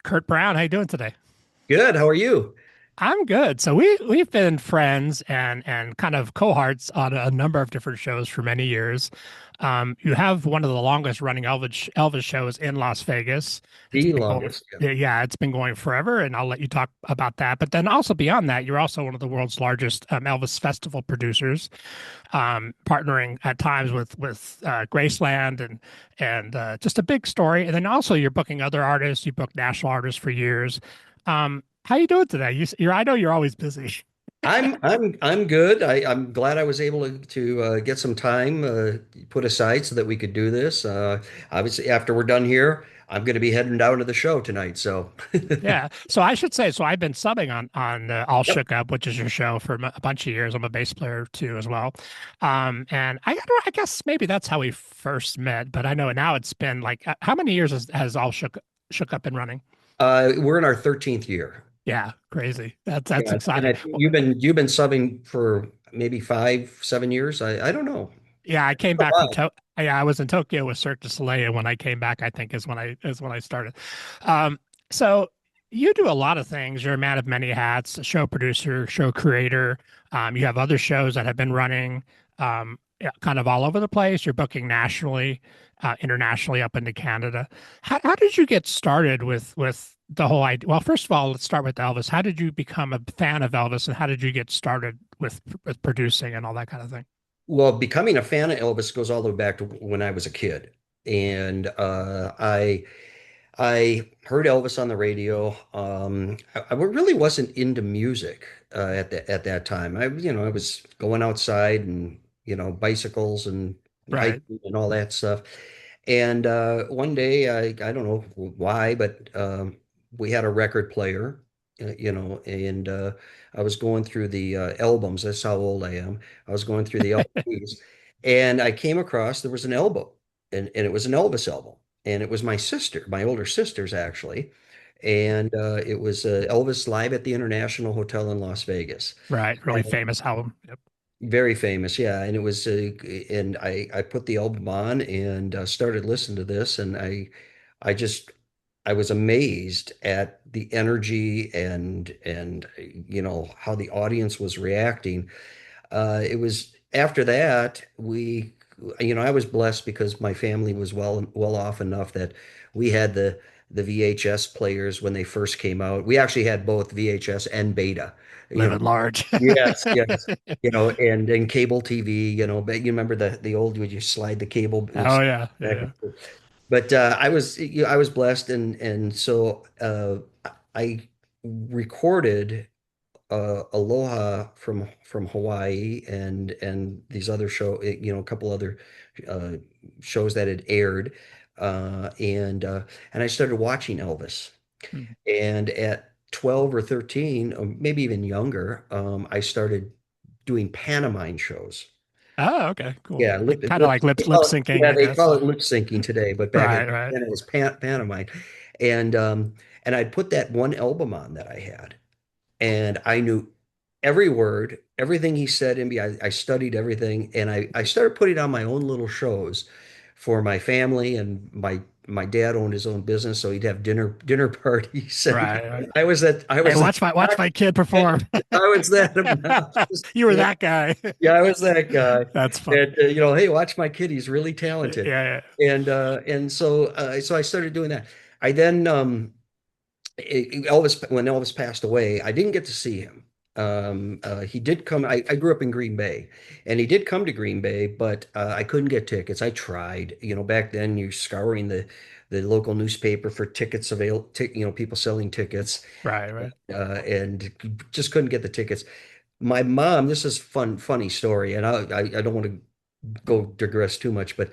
Kurt Brown. How you doing today? Good. How are you? I'm good. So we've been friends and kind of cohorts on a number of different shows for many years. You have one of the longest running Elvis shows in Las Vegas. It's The been going, longest. Yeah. yeah, it's been going forever, and I'll let you talk about that. But then also beyond that, you're also one of the world's largest Elvis festival producers, partnering at times with Graceland and just a big story. And then also you're booking other artists. You booked national artists for years. How you doing today? I know you're always busy. I'm good. I'm glad I was able to get some time put aside so that we could do this. Obviously, after we're done here, I'm going to be heading down to the show tonight. So, Yeah. So I should say, so I've been subbing on All yep. Shook Up, which is your show for a bunch of years. I'm a bass player too as well. And I guess maybe that's how we first met. But I know now it's been like how many years has All Shook Up been running? We're in our 13th year. Yeah, crazy. That's Yeah, and exciting. you've been subbing for maybe 5, 7 years. I don't know. Yeah, I came A back from while. to yeah, I was in Tokyo with Cirque du Soleil, and when I came back, I think is when I started. Um, so you do a lot of things. You're a man of many hats, a show producer, show creator. You have other shows that have been running yeah, kind of all over the place. You're booking nationally, internationally, up into Canada. How did you get started with the whole idea? Well, first of all, let's start with Elvis. How did you become a fan of Elvis, and how did you get started with producing and all that kind of thing? Well, becoming a fan of Elvis goes all the way back to when I was a kid, and I heard Elvis on the radio. I really wasn't into music at that time. I was going outside and bicycles and Right. hiking and all that stuff. And one day, I don't know why, but we had a record player, and I was going through the albums. That's how old I am. I was going through the LPs, and I came across there was an album, and it was an Elvis album, and it was my sister, my older sister's actually, and it was Elvis live at the International Hotel in Las Vegas. Right. Really famous album. Yep. Very famous, yeah. And it was, and I put the album on and started listening to this, and I just, I was amazed at the energy and how the audience was reacting. It was after that I was blessed because my family was well off enough that we had the VHS players when they first came out. We actually had both VHS and Beta. You Live know, at large. yes, yes. And cable TV. But you remember the old would you slide the cable Oh yeah. Yeah. back Yeah. and forth. But I was blessed, and so I recorded Aloha from Hawaii and these other a couple other uh, shows that had aired, and I started watching Elvis. Mhm. And at 12 or 13, or maybe even younger, I started doing pantomime shows. Oh, okay. Cool. Yeah, Like kind of like lip syncing, yeah, I they guess. call it lip syncing today, but back Right. Right. then it was pantomime. And I'd put that one album on that I had, and I knew every word, everything he said in me. I studied everything, and I started putting on my own little shows for my family, and my dad owned his own business, so he'd have dinner parties, and Right. Right. I Hey, was that watch my kid perform. I was that obnoxious. You were that guy. Yeah, I was that guy. That's funny. And hey, watch my kid, he's really Yeah. talented. Yeah. And so I started doing that. I then Elvis when Elvis passed away, I didn't get to see him. He did come. I grew up in Green Bay, and he did come to Green Bay, but I couldn't get tickets. I tried. Back then you're scouring the local newspaper for tickets people selling tickets, Right. Right. and just couldn't get the tickets. My mom, this is funny story, and I don't want to go digress too much, but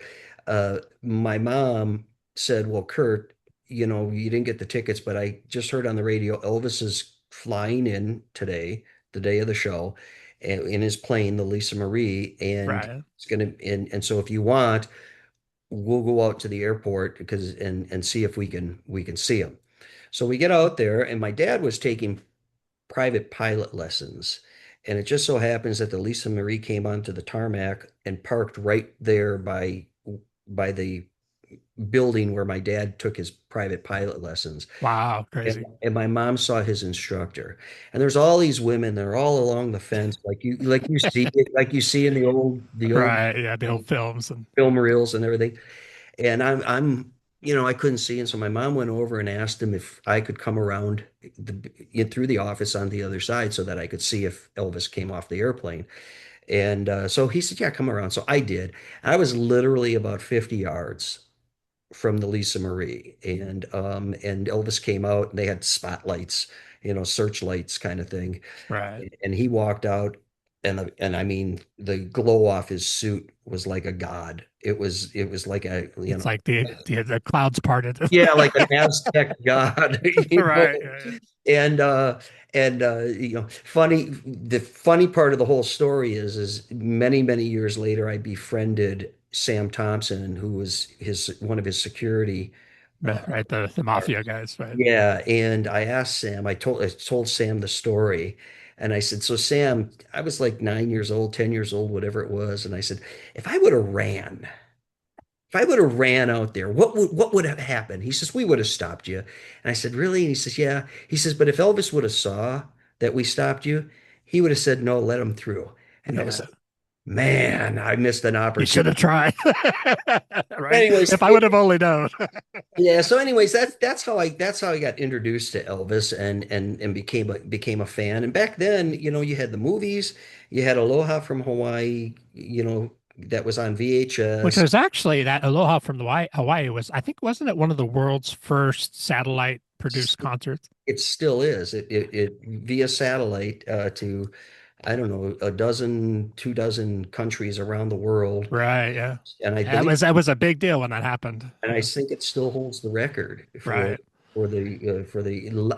my mom said, "Well, Kurt, you didn't get the tickets, but I just heard on the radio Elvis is flying in today, the day of the show, in his plane, the Lisa Marie, and Right. it's gonna and so if you want, we'll go out to the airport because and see if we can see him." So we get out there, and my dad was taking private pilot lessons. And it just so happens that the Lisa Marie came onto the tarmac and parked right there by the building where my dad took his private pilot lessons. Wow, And, crazy. and my mom saw his instructor. And there's all these women, they're all along the fence, like you see in the old Right. Yeah, the old um, films and film reels and everything. And I couldn't see. And so my mom went over and asked him if I could come around through the office on the other side so that I could see if Elvis came off the airplane. And so he said, yeah, come around. So I did. I was literally about 50 yards from the Lisa Marie, and Elvis came out, and they had spotlights, searchlights kind of thing, right. and he walked out, and I mean the glow off his suit was like a god. It was like a It's like the clouds parted. yeah, like an Aztec god, Right. Yeah, yeah. and the funny part of the whole story is many years later I befriended Sam Thompson, who was his one of his security. uh, Right, right. The mafia guys, right? yeah, and I asked Sam, I told Sam the story, and I said, so Sam, I was like 9 years old, 10 years old, whatever it was, and I said, if I would have ran, if I would have ran out there, what would have happened? He says, we would have stopped you. And I said, really? And he says, yeah. He says, but if Elvis would have saw that we stopped you, he would have said, no, let him through. And I was Yeah. like, man, I missed an You should opportunity. have tried. Right? Anyways, If I would have only known. yeah. So, anyways, that's how I got introduced to Elvis and became a fan. And back then, you had the movies, you had Aloha from Hawaii, that was on Which VHS. was actually that Aloha from the Hawaii was, I think, wasn't it one of the world's first satellite produced concerts? It still is. It via satellite to I don't know, a dozen, 2 dozen countries around the world, Right. Yeah. and I That believe was that was a big deal when that happened. and I think it still holds the record for Right.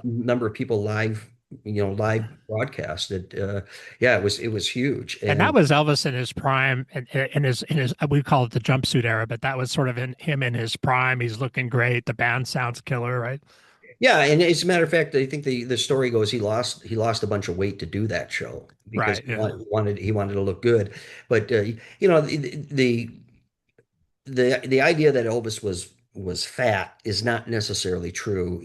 number of people live broadcasted. Yeah, it was huge, And that and was Elvis in his prime, and in his we call it the jumpsuit era, but that was sort of in him in his prime. He's looking great. The band sounds killer, right? yeah, and as a matter of fact, I think the story goes he lost a bunch of weight to do that show because Right. he Yeah. wanted to look good, but the idea that Elvis was fat is not necessarily true.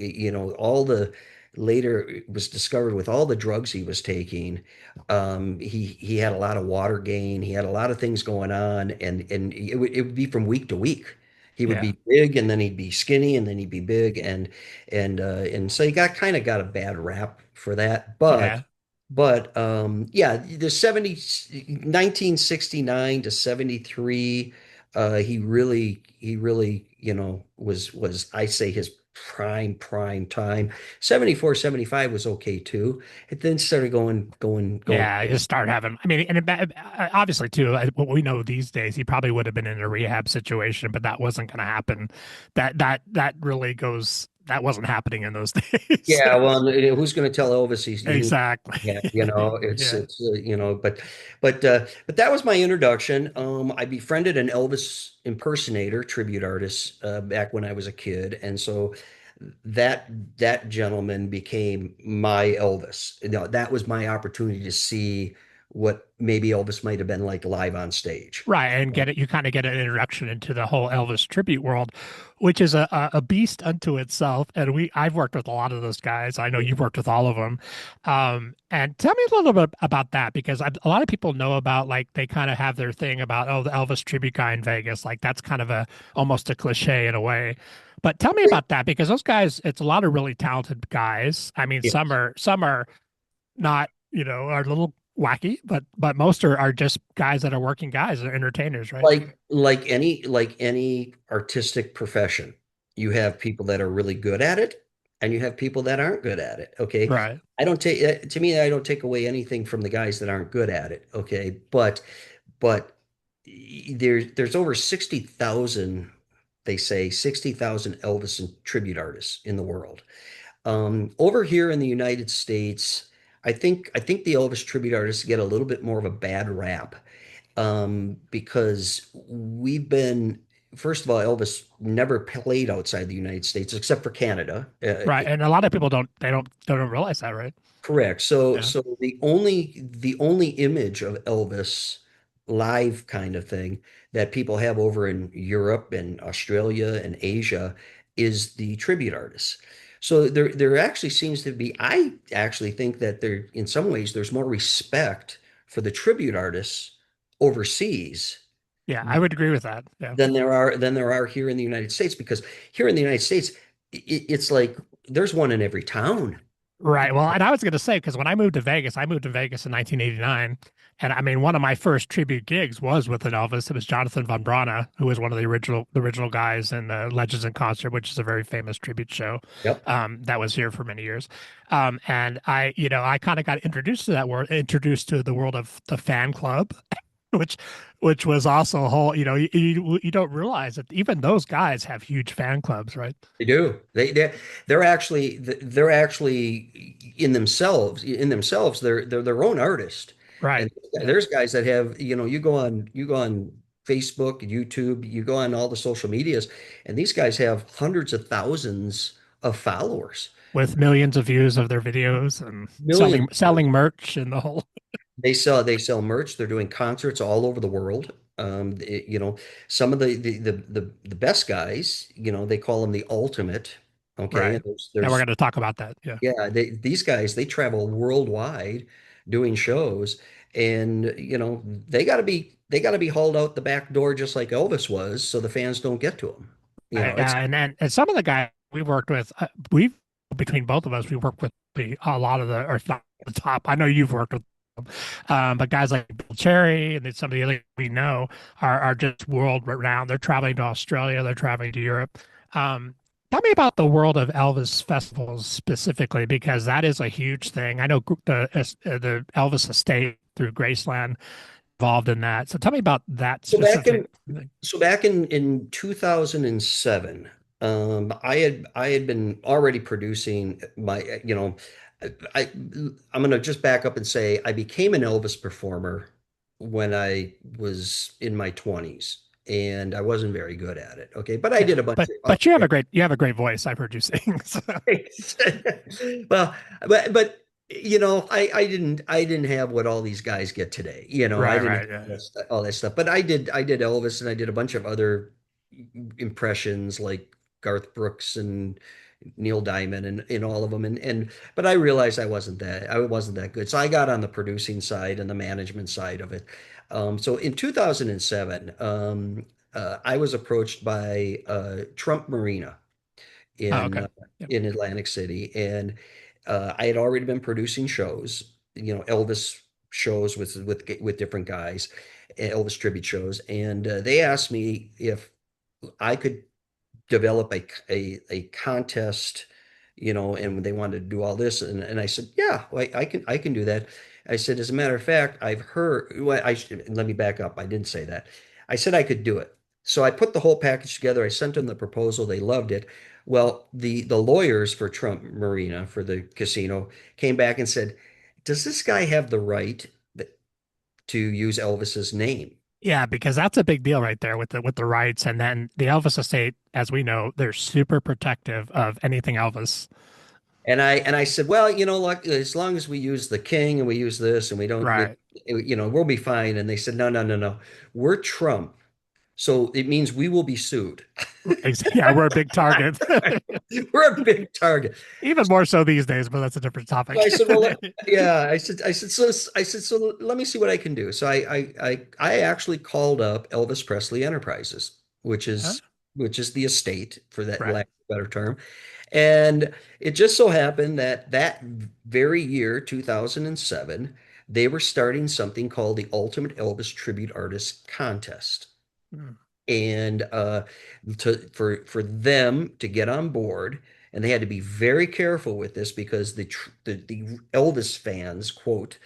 All the later it was discovered with all the drugs he was taking. He had a lot of water gain. He had a lot of things going on, and it would be from week to week. He would Yeah. be big, and then he'd be skinny, and then he'd be big, and so he got a bad rap for that. But Yeah. but yeah, the 1969 to 73, he really, was I say his prime time. 74, 75 was okay too. It then started going. Yeah, you start having. I mean, and obviously too, what we know these days, he probably would have been in a rehab situation, but that wasn't going to happen. That really goes. That wasn't happening in those days. Yeah, well, who's going to tell Elvis Exactly. yeah, it's Yeah. but that was my introduction. I befriended an Elvis impersonator tribute artist back when I was a kid, and so that that gentleman became my Elvis. That was my opportunity to see what maybe Elvis might have been like live on stage. Right, and get it. You kind of get an introduction into the whole Elvis tribute world, which is a beast unto itself. And I've worked with a lot of those guys. I know you've worked with all of them. And tell me a little bit about that because a lot of people know about like they kind of have their thing about the Elvis tribute guy in Vegas. Like that's kind of a almost a cliche in a way. But tell me about that because those guys, it's a lot of really talented guys. I mean, Yeah. some are not, are a little wacky, but most are just guys that are working guys, they're entertainers, right? Like any artistic profession, you have people that are really good at it, and you have people that aren't good at it. Okay, Right. to me, I don't take away anything from the guys that aren't good at it. Okay, but there's over 60,000. They say 60,000 Elvis and tribute artists in the world. Over here in the United States, I think the Elvis tribute artists get a little bit more of a bad rap, because first of all, Elvis never played outside the United States except for Canada. Right. And a lot of people don't realize that, right? Correct. So Yeah. so the only image of Elvis live kind of thing that people have over in Europe and Australia and Asia is the tribute artists. So there actually seems to be, I actually think that there, in some ways, there's more respect for the tribute artists overseas Yeah, I would agree with that. Yeah. than there are here in the United States, because here in the United States, it's like there's one in every town. Right. Well, and I was going to say, because when I moved to Vegas in 1989. And I mean, one of my first tribute gigs was with an Elvis. It was Jonathan von Brana, who was one of the original guys in Legends in Concert, which is a very famous tribute show Yep. that was here for many years. And I kind of got introduced to the world of the fan club, which which was also a whole, you don't realize that even those guys have huge fan clubs, right? They do. They're actually in themselves they're their own artist. Right. And Yeah. there's guys that have, you go on Facebook, YouTube, you go on all the social medias, and these guys have hundreds of thousands of followers. With millions of views of their videos and Millions. selling merch and the whole. They sell merch. They're doing concerts all over the world. Some of the best guys, they call them the ultimate. Okay, Right. and there's And we're there's going to talk about that. Yeah. yeah, these guys, they travel worldwide doing shows, and they got to be hauled out the back door just like Elvis was, so the fans don't get to them. It's And some of the guys we worked with, between both of us, we worked with a lot of the, or if not the top. I know you've worked with them, but guys like Bill Cherry and then some of the other we know are just world renowned. They're traveling to Australia, they're traveling to Europe. Tell me about the world of Elvis festivals specifically, because that is a huge thing. I know the Elvis estate through Graceland involved in that. So tell me about that so back specific in thing. so back in 2007, I had been already producing I'm gonna just back up and say I became an Elvis performer when I was in my 20s, and I wasn't very good at it. Okay, but I Yeah, did a bunch of but you have a great voice. I've heard you sing. So. well, but I didn't have what all these guys get today. I Right, didn't right, have yeah, yeah. all that stuff. But I did Elvis, and I did a bunch of other impressions like Garth Brooks and Neil Diamond and all of them. But I realized I wasn't that good. So I got on the producing side and the management side of it. So in 2007, I was approached by Trump Marina Oh, in okay. uh, Yep. in Atlantic City, and I had already been producing shows, Elvis shows with different guys, Elvis tribute shows, and they asked me if I could develop a contest, and they wanted to do all this, and I said, yeah, well, I can do that. I said, as a matter of fact, I've heard. Well, let me back up. I didn't say that. I said I could do it. So I put the whole package together. I sent them the proposal. They loved it. Well, the lawyers for Trump Marina for the casino came back and said, does this guy have the right to use Elvis's name? Yeah, because that's a big deal right there with the rights, and then the Elvis estate, as we know, they're super protective of anything Elvis. And I said, well, like, as long as we use the king and we use this and we don't get, Right. we'll be fine. And they said, no, no, no, no, we're Trump, so it means we will be sued. Yeah, we're a big target. We're a big target. Even more so these days, but that's a different So I topic. said, well, yeah, so let me see what I can do. So I actually called up Elvis Presley Enterprises, which Huh? is which is the estate, for that Right. lack of a better term. And it just so happened that that very year, 2007, they were starting something called the Ultimate Elvis Tribute Artist Contest. Hmm. And for them to get on board, and they had to be very careful with this because the Elvis fans, quote,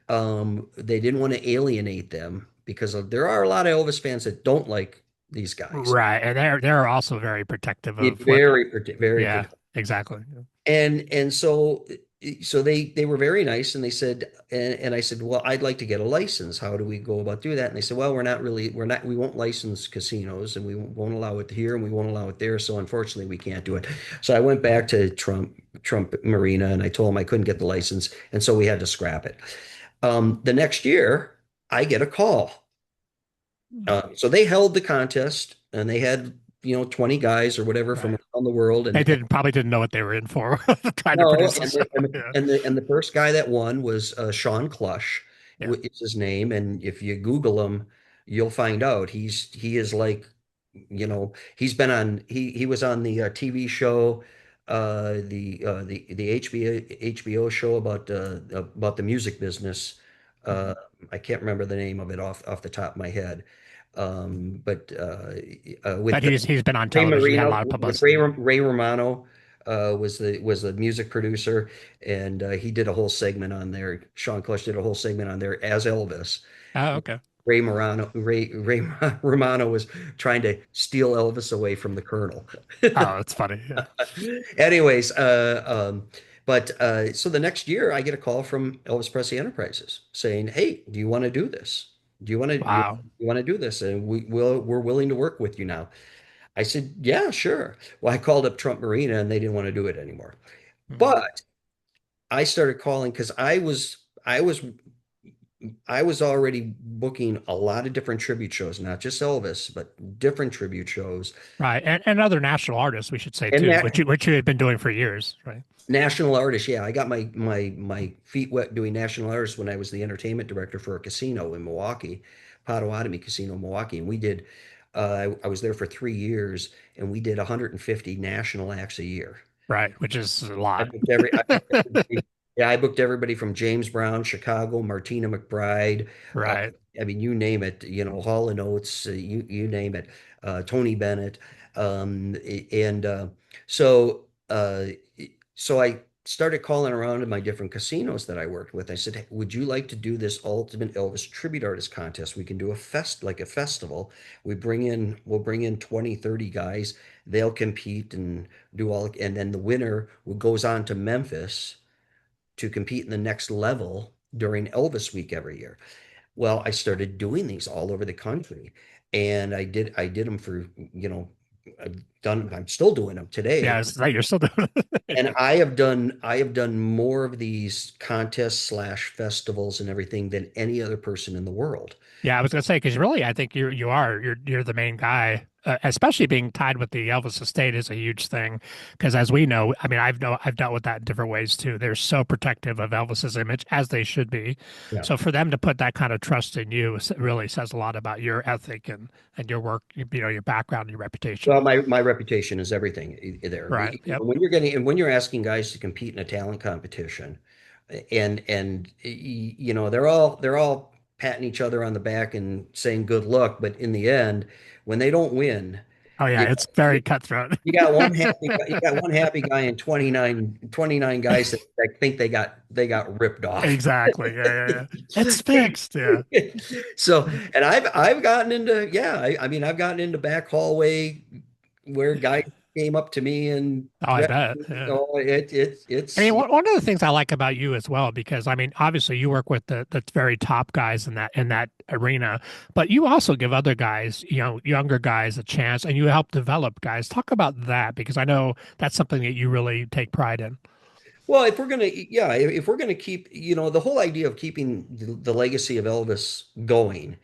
they didn't want to alienate them, because there are a lot of Elvis fans that don't like these guys. Right. And they're also very protective It of what. very Yeah, exactly. and so they were very nice, and they said, and I said, well, I'd like to get a license. How do we go about do that? And they said, well, we won't license casinos, and we won't allow it here, and we won't allow it there. So unfortunately, we can't do it. So I went back to Trump Marina, and I told them I couldn't get the license, and so we had to scrap it. The next year, I get a call. So they held the contest, and they had 20 guys or whatever from Right. around the world, They and didn't probably didn't know what they were in for trying to no, produce a and show. Yeah. the first guy that won was Sean Clush, Yeah. is his name. And if you Google him, you'll find out he is like, he was on the TV show, the HBO show about the music business. Uh, Mhm. I can't remember the name of it off the top of my head. But But with he's been on Ray television. He had a Marino, lot of with publicity. Ray Romano, was the music producer, and he did a whole segment on there. Sean Clush did a whole segment on there as Elvis. Oh, okay. Ray Romano was trying to steal Elvis away from the Colonel. Oh, that's funny. Yeah. Anyways, but so the next year, I get a call from Elvis Presley Enterprises saying, "Hey, do you want to do this? Do you want to Wow. you want to do this? And we're willing to work with you now." I said, "Yeah, sure." Well, I called up Trump Marina, and they didn't want to do it anymore. Mhm. But I started calling because I was already booking a lot of different tribute shows, not just Elvis, but different tribute shows. Right. And other national artists, we should say And too, that which you had been doing for years, right? national artists, yeah, I got my feet wet doing national artists when I was the entertainment director for a casino in Milwaukee, Potawatomi Casino in Milwaukee, and we did. I was there for 3 years, and we did 150 national acts a year. Right, which is a I lot. booked every, I booked everybody, yeah, I booked everybody from James Brown, Chicago, Martina McBride. Uh, Right. I mean, you name it, Hall and Oates, you name it, Tony Bennett. And so, uh, so I started calling around to my different casinos that I worked with. I said, "Hey, would you like to do this Ultimate Elvis Tribute Artist Contest? We can do like a festival. We'll bring in 20, 30 guys. They'll compete and do all, and then the winner goes on to Memphis to compete in the next level during Elvis Week every year." Well, I started doing these all over the country, and I did them for, I'm still doing them Yeah, today. it's right. You're still doing And it. I have done more of these contests slash festivals and everything than any other person in the world. Yeah, I was gonna say because really, I think you're the main guy, especially being tied with the Elvis estate is a huge thing. Because as we know, I mean, I've dealt with that in different ways too. They're so protective of Elvis's image, as they should be. Yeah. So for them to put that kind of trust in you really says a lot about your ethic and your work, your background, your reputation. Well, my reputation is everything there. Right. Yep. When you're asking guys to compete in a talent competition, and they're all patting each other on the back and saying good luck, but in the end, when they don't win, Oh yeah, you it's you, very cutthroat. you got one happy guy and 29 guys that think they got ripped off. Exactly. Yeah, yeah, yeah. It's fixed. Yeah. So, and I've gotten into, yeah, I mean, I've gotten into back hallway where guys came up to me and Oh, I threatened bet. me. Yeah. I It's mean, one of the things I like about you as well, because I mean, obviously you work with the very top guys in that arena, but you also give other guys, younger guys a chance, and you help develop guys. Talk about that because I know that's something that you really take pride in. well, if we're gonna keep, the whole idea of keeping the legacy of Elvis going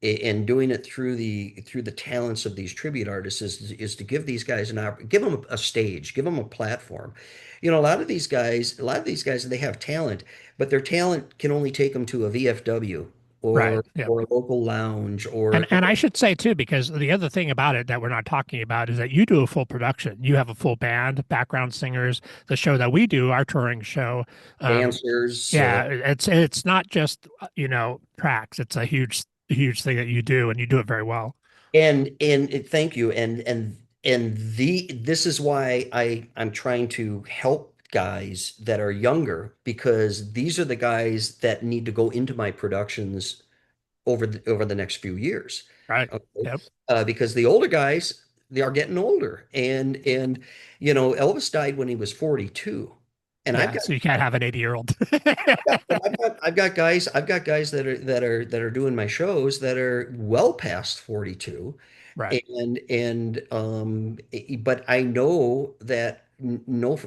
and doing it through the talents of these tribute artists is to give these guys give them a stage, give them a platform. A lot of these guys, they have talent, but their talent can only take them to a VFW Right. or Yeah. or a local lounge And I should say too, because the other thing about it that we're not talking about is that you do a full production. You have a full band, background singers. The show that we do, our touring show, um, dancers. yeah, it's not just tracks. It's a huge thing that you do, and you do it very well. Thank you. And this is why I'm trying to help guys that are younger, because these are the guys that need to go into my productions over the next few years. Right. Okay. Yep. Because the older guys, they are getting older. And Elvis died when he was 42. And Yeah. So you can't have an 80-year-old. I've got guys that are doing my shows that are well past 42. Right. But I know that, no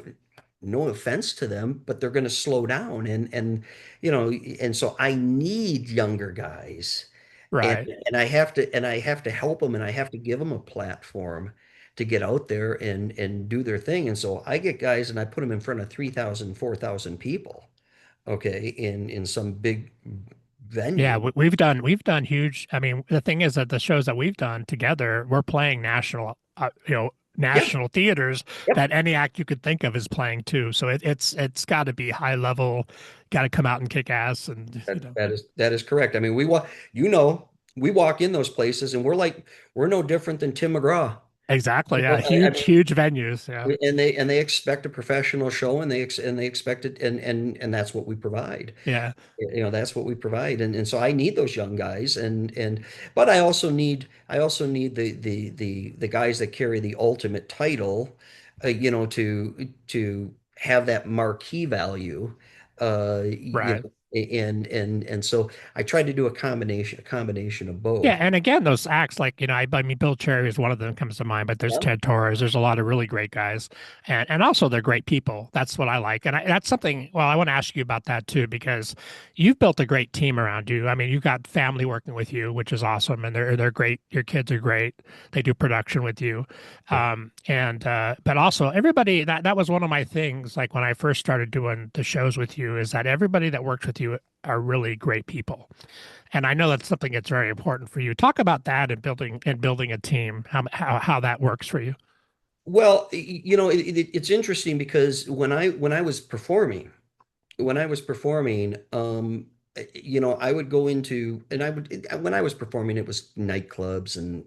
offense to them, but they're going to slow down, and so I need younger guys. and Right. and I have to help them, and I have to give them a platform to get out there and do their thing. And so I get guys and I put them in front of 3,000, 4,000 people, okay, in some big Yeah, venue. we've done huge. I mean, the thing is that the shows that we've done together, we're playing Yeah, national theaters yep. that any act you could think of is playing too. So it's got to be high level, got to come out and kick ass, and That is correct. I mean, we walk in those places and we're no different than Tim McGraw. exactly. You Yeah, know, I huge, mean, huge venues. Yeah, and they expect a professional show, and they expect it, and that's what we provide. yeah, That's what we provide, and so I need those young guys, and but I also need the guys that carry the ultimate title, to have that marquee value, right. and so I try to do a combination of Yeah, both. and again, those acts like I mean, Bill Cherry is one of them comes to mind, but there's Yeah. Ted Torres. There's a lot of really great guys, and also they're great people. That's what I like, and that's something. Well, I want to ask you about that too because you've built a great team around you. I mean, you've got family working with you, which is awesome, and they're great. Your kids are great. They do production with you, Yeah. and but also everybody. That was one of my things. Like when I first started doing the shows with you, is that everybody that works with you are really great people. And I know that's something that's very important for you. Talk about that and building a team, how that works for you. Well, it's interesting because when I was performing, I would go into, and when I was performing, it was nightclubs and,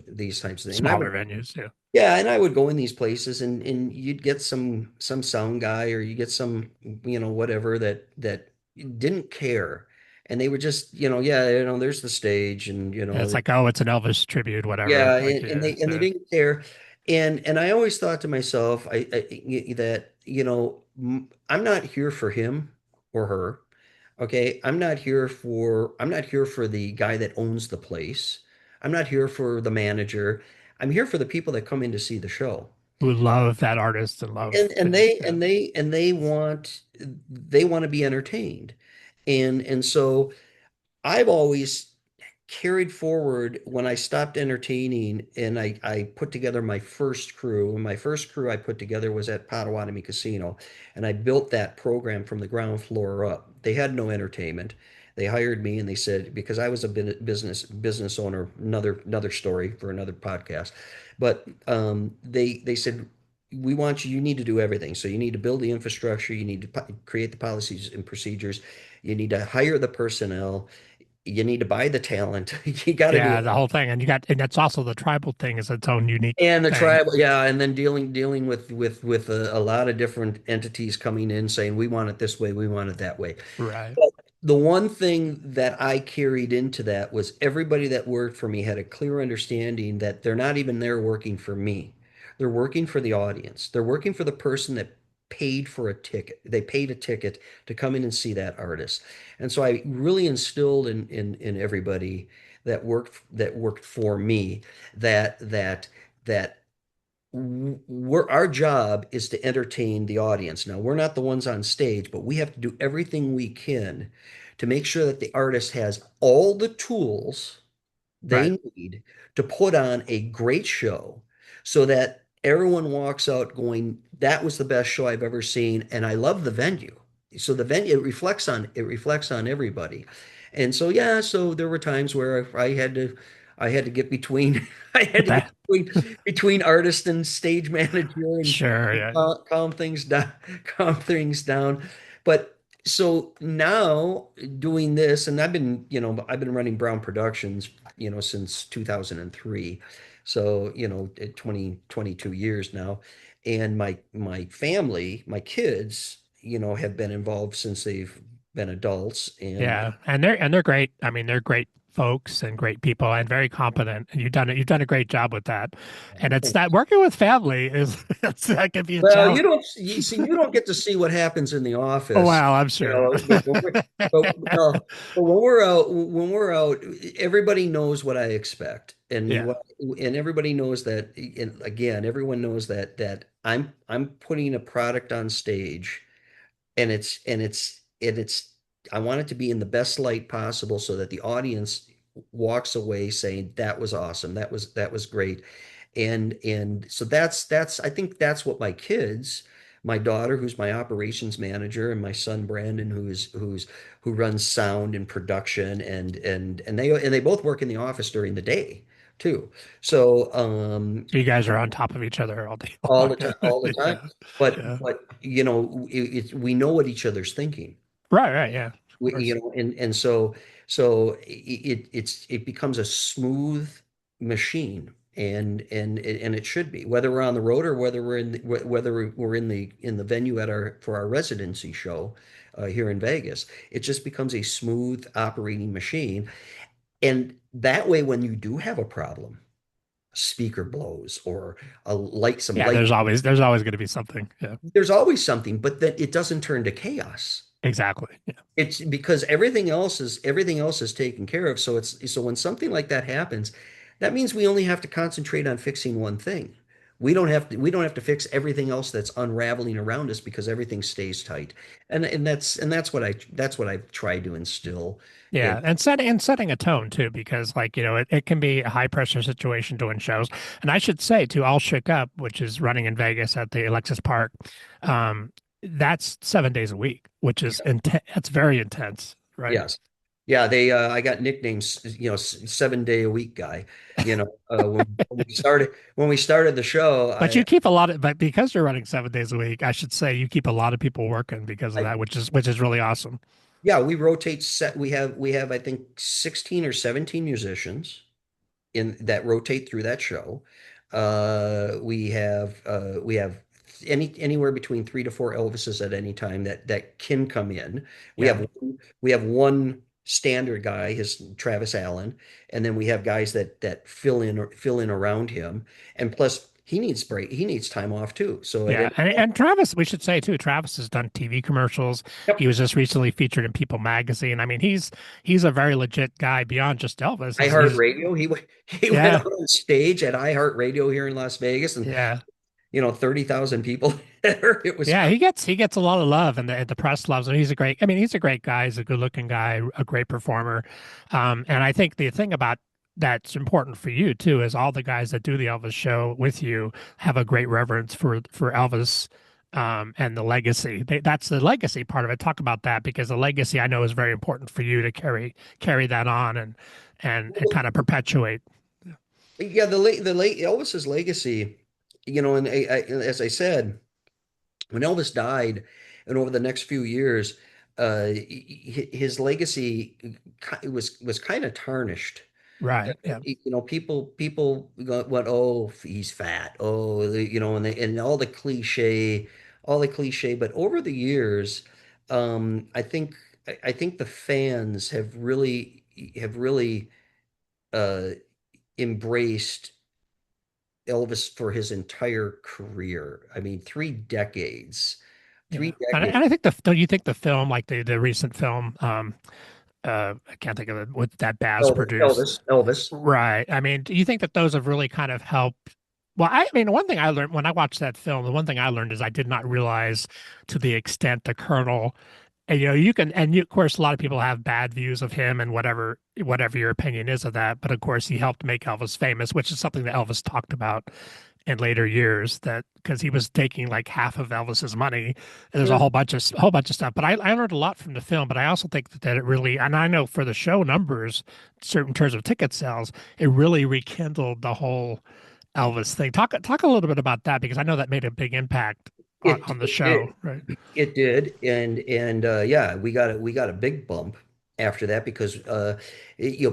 these types of things. And I would, Smaller venues, yeah. yeah, and I would go in these places, and you'd get some sound guy, or you get some, whatever that didn't care. And they would just, yeah, there's the stage, and, And it's like, oh, it's an Elvis tribute, whatever. yeah, Like, and yeah, they so didn't care, and I always thought to myself, that I'm not here for him or her. Okay, I'm not here for the guy that owns the place. I'm not here for the manager. I'm here for the people that come in to see the show, who love that artist and and love and the they and they and they want to be entertained, and so I've always carried forward when I stopped entertaining, and I put together my first crew. And my first crew I put together was at Potawatomi Casino, and I built that program from the ground floor up. They had no entertainment. They hired me, and they said, because I was a business owner, another story for another podcast. But they said, we want you. You need to do everything. So you need to build the infrastructure. You need to create the policies and procedures. You need to hire the personnel. You need to buy the talent. You got to do yeah, it. the whole thing. And that's also the tribal thing is its own unique And the thing. tribe, yeah, and then dealing with a lot of different entities coming in saying, we want it this way, we want it that way. Right, But the one thing that I carried into that was everybody that worked for me had a clear understanding that they're not even there working for me. They're working for the audience. They're working for the person that paid for a ticket. They paid a ticket to come in and see that artist. And so I really instilled in everybody that worked for me that our job is to entertain the audience. Now, we're not the ones on stage, but we have to do everything we can to make sure that the artist has all the tools right. they need to put on a great show, so that everyone walks out going, that was the best show I've ever seen, and I love the venue. So the venue, it reflects on everybody. And so, yeah, so there were times where I had to get between I had But to get that, between artist and stage manager, and sure, yeah, calm things down. But so now, doing this, and I've been running Brown Productions, since 2003. So, 20, 22 years now. And my family, my kids, have been involved since they've been adults. And yeah. And they're great. I mean, they're great folks and great people and very competent. And you've done a great job with that. And it's that working with family is that can be a Well, challenge. you don't get to see what happens in the Oh, office, wow, I'm sure. but when we're out, everybody knows what I expect, Yeah, and everybody knows that. And again, everyone knows that I'm putting a product on stage, and it's I want it to be in the best light possible, so that the audience walks away saying that was awesome. That was great. And so that's I think that's what my kids, my daughter who's my operations manager and my son Brandon who runs sound and production and they both work in the office during the day too. So So you guys are on top of each other all day all long. the time, all the time. Yeah. But Yeah. but we know what each other's thinking. Right, right, yeah. Of course. And so it becomes a smooth machine, and it should be, whether we're on the road or whether we're in the venue at our for our residency show here in Vegas. It just becomes a smooth operating machine, and that way, when you do have a problem, speaker blows or some Yeah, light, there's always going to be something. Yeah. there's always something, but that it doesn't turn to chaos. Exactly. Yeah. It's because everything else is taken care of. So when something like that happens, that means we only have to concentrate on fixing one thing. We don't have to fix everything else that's unraveling around us because everything stays tight. And that's what I try to instill in. Yeah, and setting a tone too, because like, it can be a high pressure situation doing shows. And I should say too, All Shook Up, which is running in Vegas at the Alexis Park, um, that's 7 days a week, which is intense. That's very intense, right? Yes. Yeah, I got nicknames, 7 day a week guy. When we started the show, But you keep a lot of, but because you're running 7 days a week, I should say you keep a lot of people working because of I that, which is really awesome. yeah, we rotate set. We have I think 16 or 17 musicians in that rotate through that show. We have anywhere between 3 to 4 Elvises at any time that can come in. We Yeah. have we have one standard guy, his Travis Allen, and then we have guys that fill in around him. And plus, he needs break. He needs time off too. So at Yeah, any and Travis, we should say too, Travis has done TV commercials. He Yep. was just recently featured in People magazine. I mean, he's a very legit guy beyond just Elvis. He's iHeartRadio. He went yeah, on stage at iHeartRadio here in Las Vegas, and yeah, 30,000 people there. It was yeah. He gets a lot of love, and the press loves him. He's a great. I mean, he's a great guy. He's a good looking guy, a great performer. And I think the thing about that's important for you too is all the guys that do the Elvis show with you have a great reverence for Elvis. And the legacy. That's the legacy part of it. Talk about that because the legacy I know is very important for you to carry that on and kind of perpetuate. yeah, the late Elvis's legacy, and as I said, when Elvis died, and over the next few years, his legacy was kind of tarnished. Right. Yeah. People went, oh, he's fat. Oh, and all the cliche. But over the years, I think the fans have really uh, embraced Elvis for his entire career. I mean, 3 decades, Yeah. three And, decades. and I think don't you think the film, like the recent film, I can't think of it, with that Baz Elvis, produced. Elvis, Elvis. Right. I mean, do you think that those have really kind of helped? Well, I mean, one thing I learned when I watched that film, the one thing I learned is I did not realize to the extent the Colonel, and you can, of course, a lot of people have bad views of him and whatever your opinion is of that. But of course, he helped make Elvis famous, which is something that Elvis talked about in later years, that because he was taking like half of Elvis's money. And there's a Yeah. whole bunch of stuff. But I learned a lot from the film. But I also think that it really, and I know for the show numbers, certain terms of ticket sales, it really rekindled the whole Elvis thing. Talk a little bit about that because I know that made a big impact on, It on the it did. show, right? It did, and yeah, we got a big bump after that because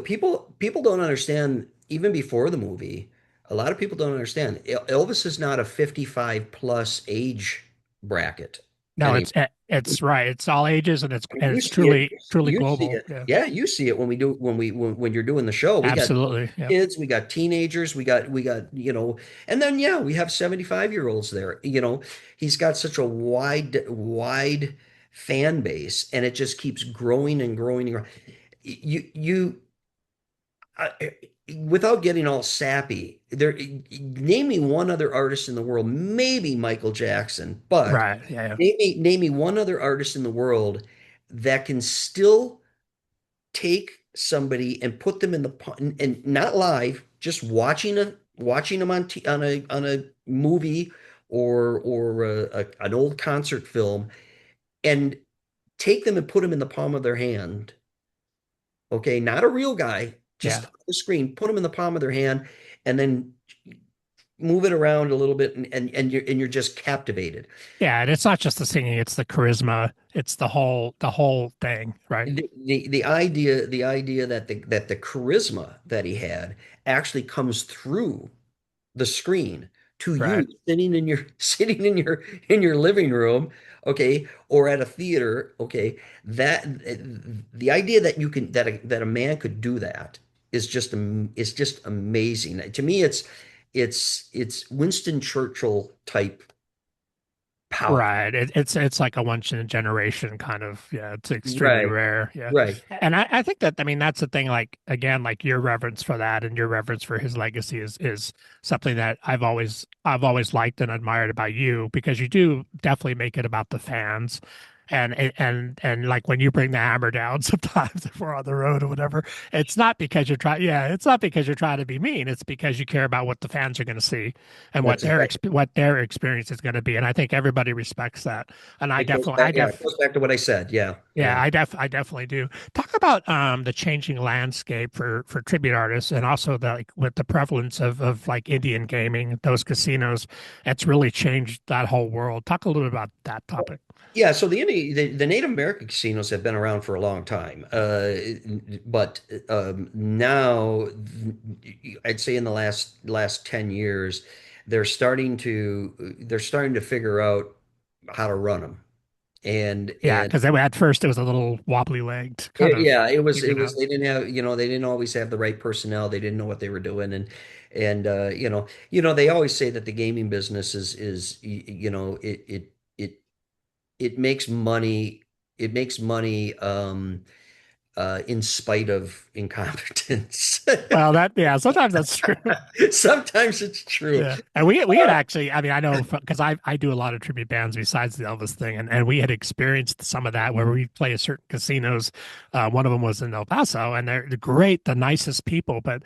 people don't understand even before the movie. A lot of people don't understand. Elvis is not a 55 plus age bracket No, anymore. it's right. It's all ages and it's I mean, and you it's see it. truly You see global. it. Yeah, Yeah, you see it when you're doing the show. We got absolutely. Yeah, kids, we got teenagers, we got, and then yeah, we have 75-year-olds there. He's got such a wide fan base, and it just keeps growing and growing and growing. You I, without getting all sappy, name me one other artist in the world, maybe Michael Jackson, but right. Yeah, yeah. name me one other artist in the world that can still take somebody and put them in and not live, just watching them on a movie or an old concert film, and take them and put them in the palm of their hand. Okay, not a real guy, just Yeah. on the screen. Put them in the palm of their hand, and then move it around a little bit, and you're just captivated. Yeah, and it's not just the singing, it's the charisma, it's the whole thing, right? The idea that the charisma that he had actually comes through the screen to you Right. sitting in your sitting in your living room, okay, or at a theater, okay. That the idea that you can that a man could do that is just amazing. To me, it's Winston Churchill type power. Right. It's like a once in a generation kind of, yeah, it's extremely Right, rare. Yeah. right. And I think that, I mean, that's the thing, like, again, like your reverence for that and your reverence for his legacy is something that I've always liked and admired about you, because you do definitely make it about the fans. And like when you bring the hammer down sometimes if we're on the road or whatever, it's not because you're trying to be mean. It's because you care about what the fans are going to see and That's exactly. what their experience is going to be. And I think everybody respects that. And It goes back. Yeah, it goes back to what I said. Yeah, yeah, yeah. I definitely do. Talk about the changing landscape for tribute artists, and also the, like, with the prevalence of like Indian gaming, those casinos, it's really changed that whole world. Talk a little bit about that topic. Yeah, so the Native American casinos have been around for a long time, but now I'd say in the last 10 years, they're starting to figure out how to run them, Yeah, and because at first it was a little wobbly legged kind of yeah, it figuring was out. they didn't have, they didn't always have the right personnel. They didn't know what they were doing, and they always say that the gaming business it makes money. It makes money in spite of incompetence. Well, yeah, sometimes that's true. Sometimes it's true. Yeah, and we had actually, I mean, I know because I do a lot of tribute bands besides the Elvis thing, and we had experienced some of that where we play at certain casinos. One of them was in El Paso, and they're great, the nicest people, but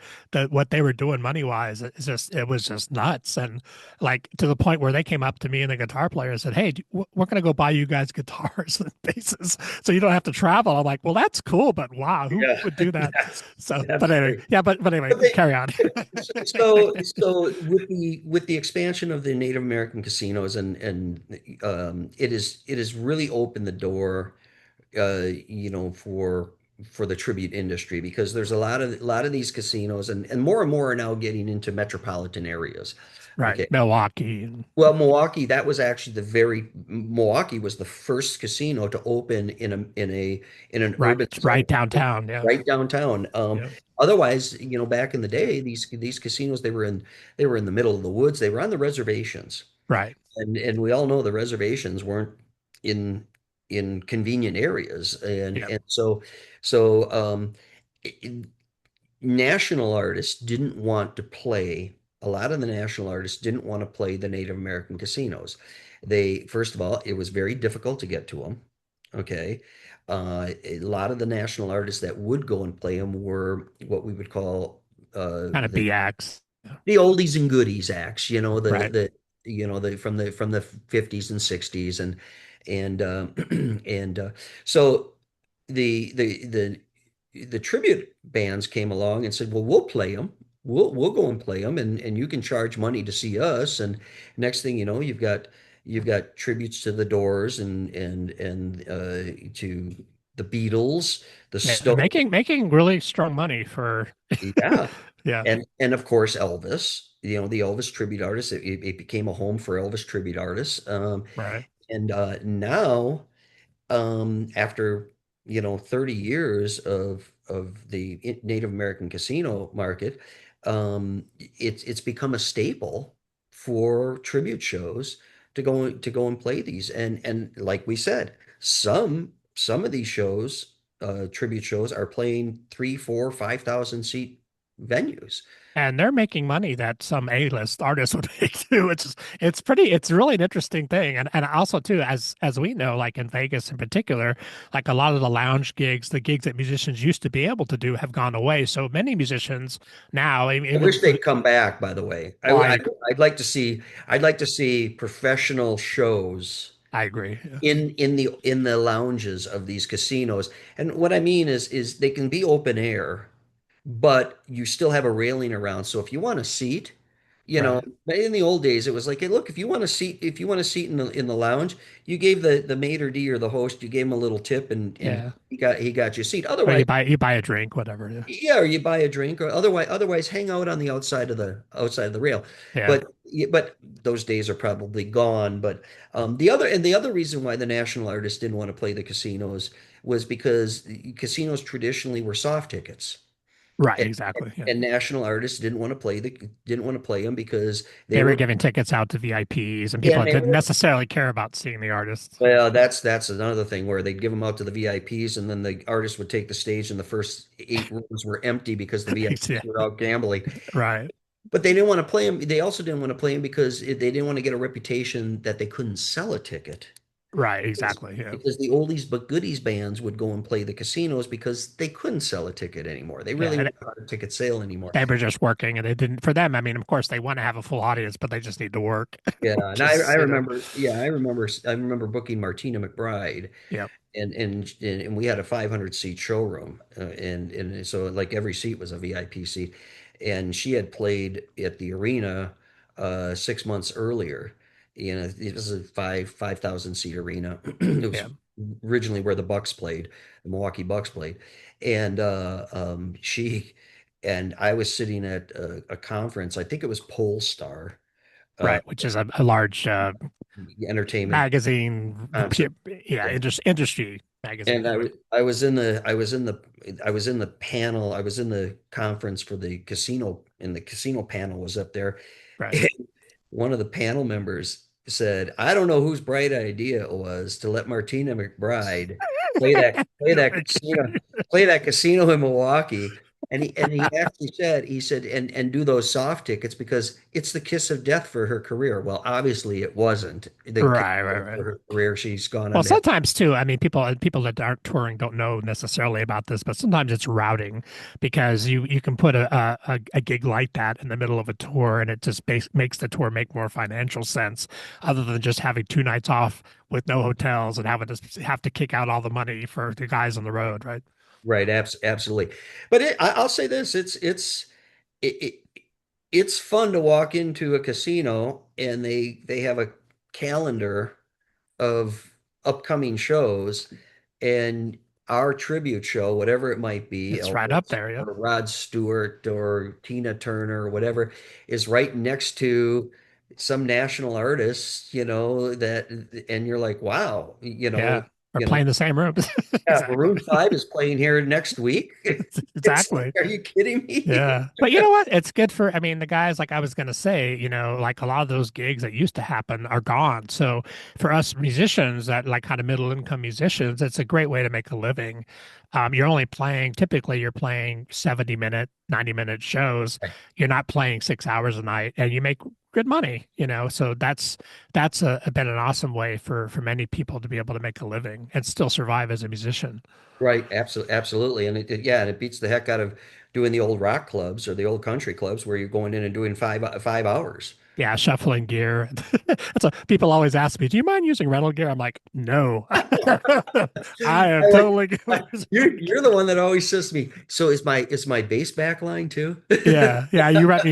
what they were doing money wise, it was just nuts, and like to the point where they came up to me and the guitar player and said, "Hey, we're going to go buy you guys guitars and basses, so you don't have to travel." I'm like, "Well, that's cool, but wow, who Yeah, would do that?" So, that's but anyway, great. yeah, but anyway, But they, carry on. so with the expansion of the Native American casinos and it has really opened the door, for the tribute industry, because there's a lot of these casinos, and more are now getting into metropolitan areas. Right, Okay. Milwaukee, and Well, Milwaukee, that was actually Milwaukee was the first casino to open in an right, urban right setting, downtown. Yeah, right downtown. yeah, Otherwise, back in the day, these casinos, they were in the middle of the woods. They were on the reservations, right. and we all know the reservations weren't in in convenient areas, Yeah, and so i- national artists didn't want to play. A lot of the national artists didn't want to play the Native American casinos. First of all, it was very difficult to get to them. Okay. A lot of the national artists that would go and play them were what we would call kind of BX. the oldies and goodies acts, Right. the from the 50s and 60s, and and so the tribute bands came along and said, "Well, we'll play them. We'll go and play them, and you can charge money to see us." And next thing you know, you've got tributes to the Doors and to the Beatles, the Yeah, Stones. making really strong money for Yeah. yeah, And of course Elvis, the Elvis tribute artist. It became a home for Elvis tribute artists. right. And now, after 30 years of the Native American casino market, it's become a staple for tribute shows to go and play these. And like we said, some of these shows, tribute shows, are playing 3, 4, 5,000 seat. venues. And they're making money that some A-list artists would make too. It's really an interesting thing. And also too, as we know, like in Vegas in particular, like a lot of the lounge gigs, the gigs that musicians used to be able to do have gone away. So many musicians now, I even wish they'd come back, by the way. well, I'd like to see, I'd like to see professional shows I agree. Yeah. in the lounges of these casinos. And what I mean is they can be open air, but you still have a railing around. So if you want a seat, you know, Right. but in the old days it was like, hey, look, if you want a seat in the lounge, you gave the maitre d or the host, you gave him a little tip and Yeah. he got you a seat. Or Otherwise, you buy a drink, whatever. Yeah. yeah, or you buy a drink, or otherwise hang out on the outside of the rail. Yeah. But those days are probably gone. But the other reason why the national artists didn't want to play the casinos was because casinos traditionally were soft tickets, Right. and, Exactly. Yeah. and national artists didn't want to play them because they They were were giving tickets out to VIPs and people and that they didn't were necessarily care about seeing the artists. well, that's another thing where they'd give them out to the VIPs, and then the artist would take the stage, and the first 8 rooms were empty because the Yeah. VIPs were out gambling. Right. But they didn't want to play him. They also didn't want to play him because they didn't want to get a reputation that they couldn't sell a ticket. Right. Because Exactly. Yeah. because the oldies but goodies bands would go and play the casinos because they couldn't sell a ticket anymore. They Yeah. really And weren't on a ticket sale anymore. they were just working and they didn't, for them, I mean, of course, they want to have a full audience, but they just need to work, Yeah, which and I is, remember, yeah, I remember booking Martina McBride, yeah. and we had a 500 seat showroom, and so like every seat was a VIP seat, and she had played at the arena 6 months earlier. It was a 5,000 seat arena. It was Yeah. originally where the Bucks played, the Milwaukee Bucks played, and she and I was sitting at a conference. I think it was Polestar. Uh, Right. Which is a large entertainment magazine, concert. yeah, Yeah. industry magazine. And Yeah. Right. I was in the panel. I was in the conference for the casino, and the casino panel was up there. Right. And one of the panel members said, "I don't know whose bright idea it was to let Martina McBride play that casino in Milwaukee." And he actually said, and do those soft tickets because it's the kiss of death for her career. Well, obviously it wasn't the kiss Right. of Right. death for Right. her career. She's gone Well, on to have. sometimes too, I mean, people that aren't touring don't know necessarily about this, but sometimes it's routing because you can put a gig like that in the middle of a tour and it just makes the tour make more financial sense other than just having 2 nights off with no hotels and having to have to kick out all the money for the guys on the road, right? Right, absolutely. But I'll say this: it, it's fun to walk into a casino and they have a calendar of upcoming shows, and our tribute show, whatever it might be, It's right up Elvis there, yeah. or Rod Stewart or Tina Turner or whatever, is right next to some national artists, and you're like, wow, Yeah. Or you know. playing the same rooms. Yeah, Exactly. Maroon 5 is playing here next week. It's like, Exactly. are you kidding me? Yeah. But you know what? It's good for, I mean, the guys, like I was going to say, like a lot of those gigs that used to happen are gone. So for us musicians that like kind of middle income musicians, it's a great way to make a living. You're only playing, typically you're playing 70-minute, 90-minute shows. You're not playing 6 hours a night and you make good money. So that's been an awesome way for many people to be able to make a living and still survive as a musician. Right, absolutely. And yeah, and it beats the heck out of doing the old rock clubs or the old country clubs where you're going in and doing 5 hours. Yeah, shuffling gear. That's what people always ask me. Do you mind using rental gear? I'm like, no. I am I like totally good with using rental you're the gear. one that always says to me, so is my bass back line too? Yeah, yeah. You rent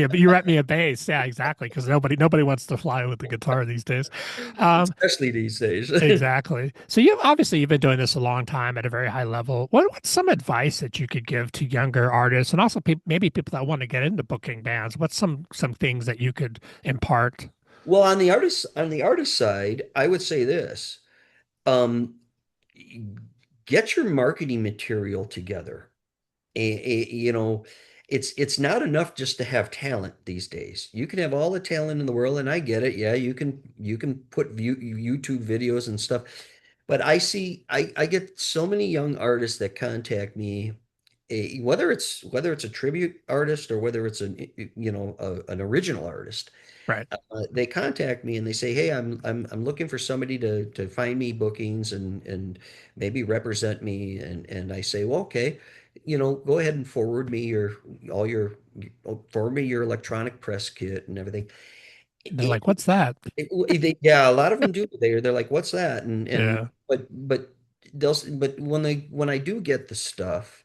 me a bass. Yeah, exactly. Because nobody wants to fly with the guitar these days. Um, Especially these days. exactly. So you've been doing this a long time at a very high level. What's some advice that you could give to younger artists and also maybe people that want to get into booking bands? What's some things that you could impart? Well, on the artist side, I would say this. Um, get your marketing material together. You know, it's not enough just to have talent these days. You can have all the talent in the world, and I get it. Yeah, you can put YouTube videos and stuff. But I get so many young artists that contact me, whether it's a tribute artist or whether it's an original artist, Right. they contact me and they say, "Hey, I'm looking for somebody to find me bookings and maybe represent me." And I say, "Well, okay, go ahead and all your forward me your electronic press kit and everything." And they're like, what's that? Yeah, a lot of them do. They're like, "What's that?" And Yeah. but when I do get the stuff,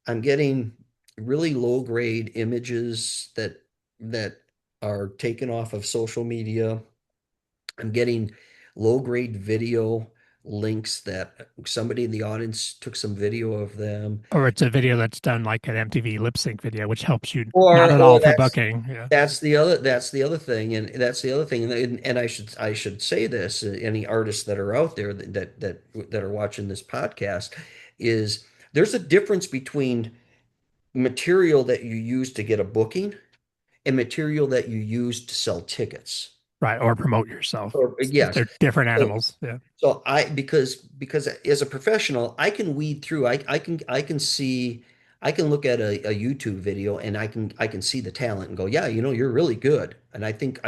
I'm getting really low grade images that are taken off of social media. I'm getting low grade video links that somebody in the audience took some video of them. Or it's a video that's done like an MTV lip sync video, which helps you not Or at all or for that's booking. Yeah. that's the other thing, and that's the other thing, and I should say this, any artists that are out there that are watching this podcast, is there's a difference between material that you use to get a booking and material that you use to sell tickets. Right. Or promote yourself. Or yes. They're different So animals. Yeah. so because as a professional, I can weed through. I can see. I can look at a YouTube video and I can see the talent and go, yeah, you're really good. And I think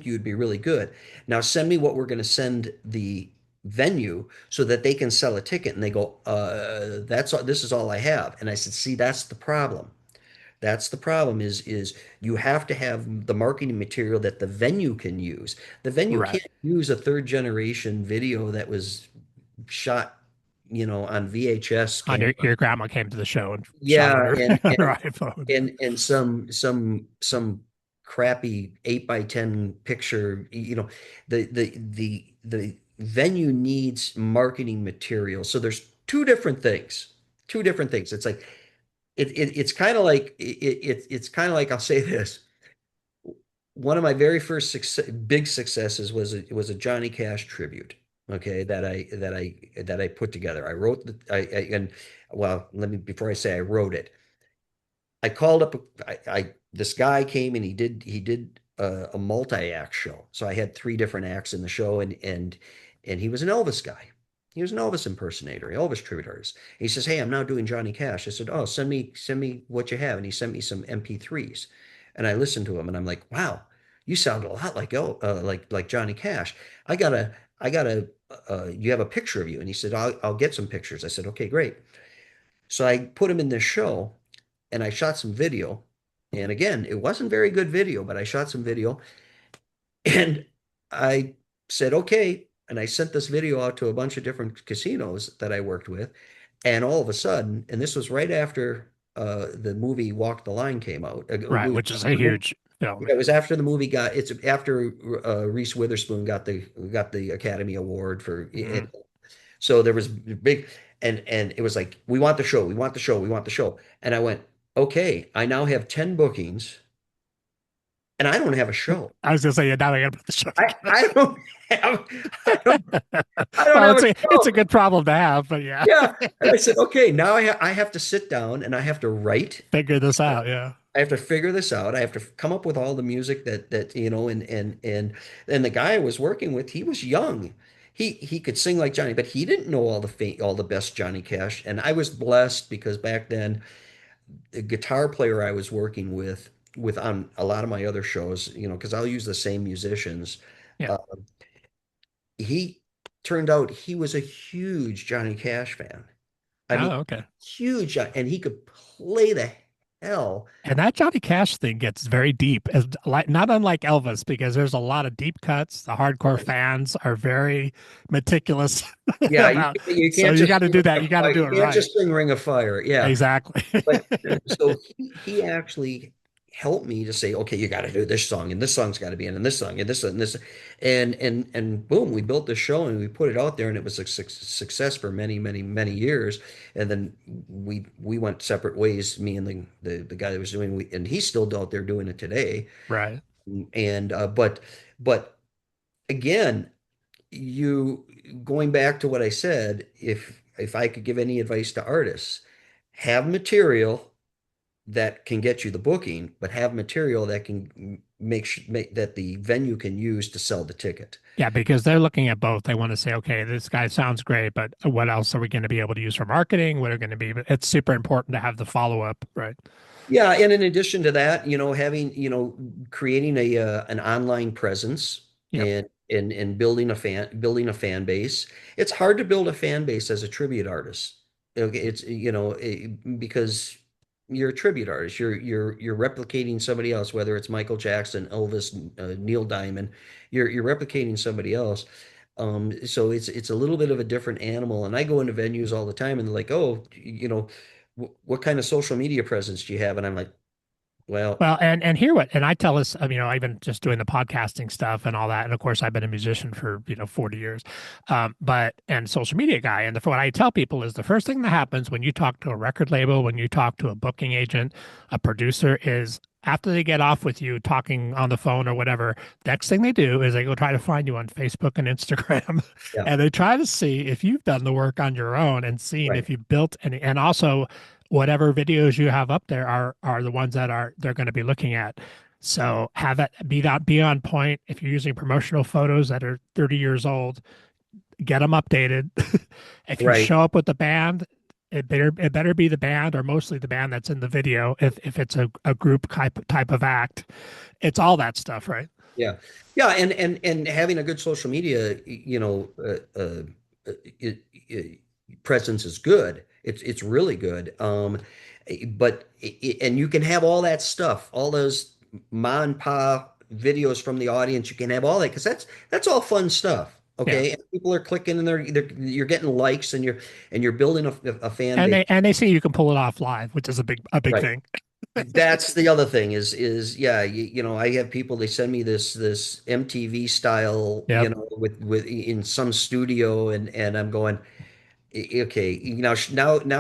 you'd be really good. Now send me what we're going to send the venue so that they can sell a ticket. And they go, this is all I have. And I said, see, that's the problem. That's the problem is you have to have the marketing material that the venue can use. The venue Right. can't use a third generation video that was shot, on VHS On camera. your grandma came to the show and shot on Yeah, her and on her and iPhone. and some crappy 8 by 10 picture, the venue needs marketing material. So there's two different things. Two different things. It's like it's kind of like I'll say this. One of my very first big successes was a Johnny Cash tribute. Okay, that I put together. I wrote and well, let me before I say I wrote it. I called up this guy came and he did a multi-act show. So I had three different acts in the show, and he was an Elvis guy. He was an Elvis impersonator, Elvis tribute artist. He says, "Hey, I'm now doing Johnny Cash." I said, "Oh, send me what you have." And he sent me some MP3s, and I listened to him, and I'm like, "Wow, you sound a lot like like Johnny Cash. I gotta. You have a picture of you?" And he said, "I'll get some pictures." I said, "Okay, great." So I put him in this show and I shot some video. And again, it wasn't very good video, but I shot some video and I said, okay. And I sent this video out to a bunch of different casinos that I worked with. And all of a sudden, and this was right after the movie Walk the Line came out. Right. Which is a huge film. Yeah, it was after the movie it's after Reese Witherspoon got the Academy Award for Mhm. it. So there was big, and it was like, we want the show, we want the show, we want the show. And I went, okay, I now have 10 bookings and I don't have a show. I was gonna say, yeah, now I gotta put the show I don't have I don't I don't well, have a it's a show. good problem to have, but yeah, Yeah. And I said, okay, now I have to sit down and I have to write. figure this out. Yeah. I have to figure this out. I have to come up with all the music that and the guy I was working with, he was young. He could sing like Johnny, but he didn't know all the best Johnny Cash. And I was blessed because back then the guitar player I was working with on a lot of my other shows, because I'll use the same musicians. Yeah. Uh, he turned out he was a huge Johnny Cash fan. I mean, Oh, okay. huge, and he could play the hell. And that Johnny Cash thing gets very deep, as like not unlike Elvis, because there's a lot of deep cuts. The hardcore fans are very meticulous Yeah, you, about. you So can't you just got to sing do Ring that. of You got to Fire. do You it can't right. just sing Ring of Fire. Yeah. Exactly. But so he actually helped me to say, okay, you got to do this song, and this song's got to be in, and this song, and this, and boom, we built this show and we put it out there, and it was a success for many, many, many years. And then we went separate ways, me and the guy that was doing, and he's still out there doing it today. Right. And but again, you going back to what I said, if I could give any advice to artists, have material that can get you the booking, but have material that can make that the venue can use to sell the ticket. Yeah, because they're looking at both. They want to say, okay, this guy sounds great, but what else are we going to be able to use for marketing? What are going to be? It's super important to have the follow up, right? Yeah, and in addition to that, having, creating an online presence Yep. and building a fan base. It's hard to build a fan base as a tribute artist. Okay, it's because you're a tribute artist. You're replicating somebody else, whether it's Michael Jackson, Elvis, Neil Diamond. You're replicating somebody else. So it's a little bit of a different animal. And I go into venues all the time, and they're like, "Oh, what kind of social media presence do you have?" And I'm like, well, Well, and hear what, and I tell us, I've been just doing the podcasting stuff and all that, and of course, I've been a musician for 40 years, but and social media guy, and what I tell people is the first thing that happens when you talk to a record label, when you talk to a booking agent, a producer, is after they get off with you talking on the phone or whatever, next thing they do is they go try to find you on Facebook and Instagram, yeah, and they try to see if you've done the work on your own and seeing right, if you built any, and also whatever videos you have up there are the ones that they're going to be looking at. So have it be on point. If you're using promotional photos that are 30 years old, get them updated. If you right. show up with the band, it better be the band or mostly the band that's in the video. If it's a group type of act, it's all that stuff, right? Yeah, yeah, and having a good social media, presence is good. It's really good. But and you can have all that stuff, all those ma and pa videos from the audience. You can have all that because that's all fun stuff. Yeah. Okay, and people are clicking and you're getting likes and you're building a fan And base. they see you can pull it off live, which is a big Right. thing. That's the other thing is yeah, I have people, they send me this MTV style, Yep. with in some studio, and I'm going, Okay, now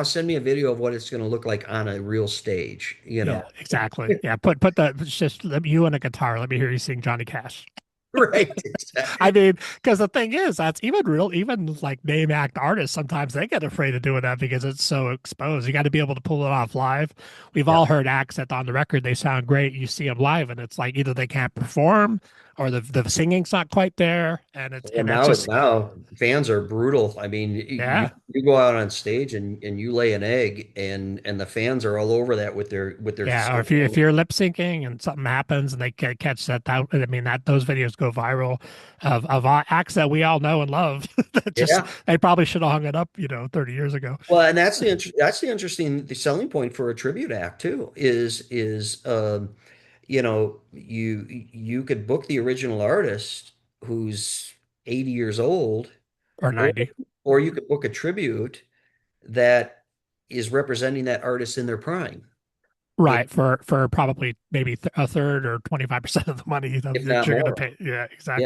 send me a video of what it's going to look like on a real stage, Yeah, exactly. Yeah, put the it's just you and a guitar. Let me hear you sing Johnny Cash. Right, I exactly. mean, because the thing is, that's even like name act artists, sometimes they get afraid of doing that because it's so exposed. You got to be able to pull it off live. We've Yeah. all heard acts that on the record they sound great. You see them live, and it's like either they can't perform or the singing's not quite there, Well, and that's just now fans are brutal. I mean, yeah. you go out on stage and you lay an egg, and the fans are all over that with their Yeah, or if you're lip syncing and something happens and they catch that, I mean that those videos go viral of acts that we all know and love that just yeah. they probably should have hung it up, 30 years ago. Well, and that's the interesting the selling point for a tribute act too is you could book the original artist who's 80 years old, Or or 90. or you could book a tribute that is representing that artist in their prime, if Right, for probably maybe a third or 25% of the money that if not you're going to more. pay. Yeah, Yeah, exactly.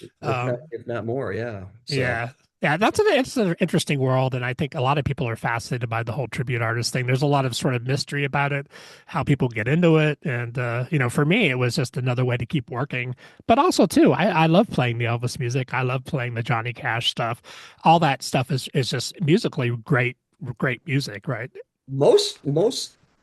if not Um, if not more. Yeah. So yeah. Yeah, it's an interesting world, and I think a lot of people are fascinated by the whole tribute artist thing. There's a lot of sort of mystery about it, how people get into it, and for me, it was just another way to keep working. But also, too, I love playing the Elvis music. I love playing the Johnny Cash stuff. All that stuff is just musically great, great music, right? most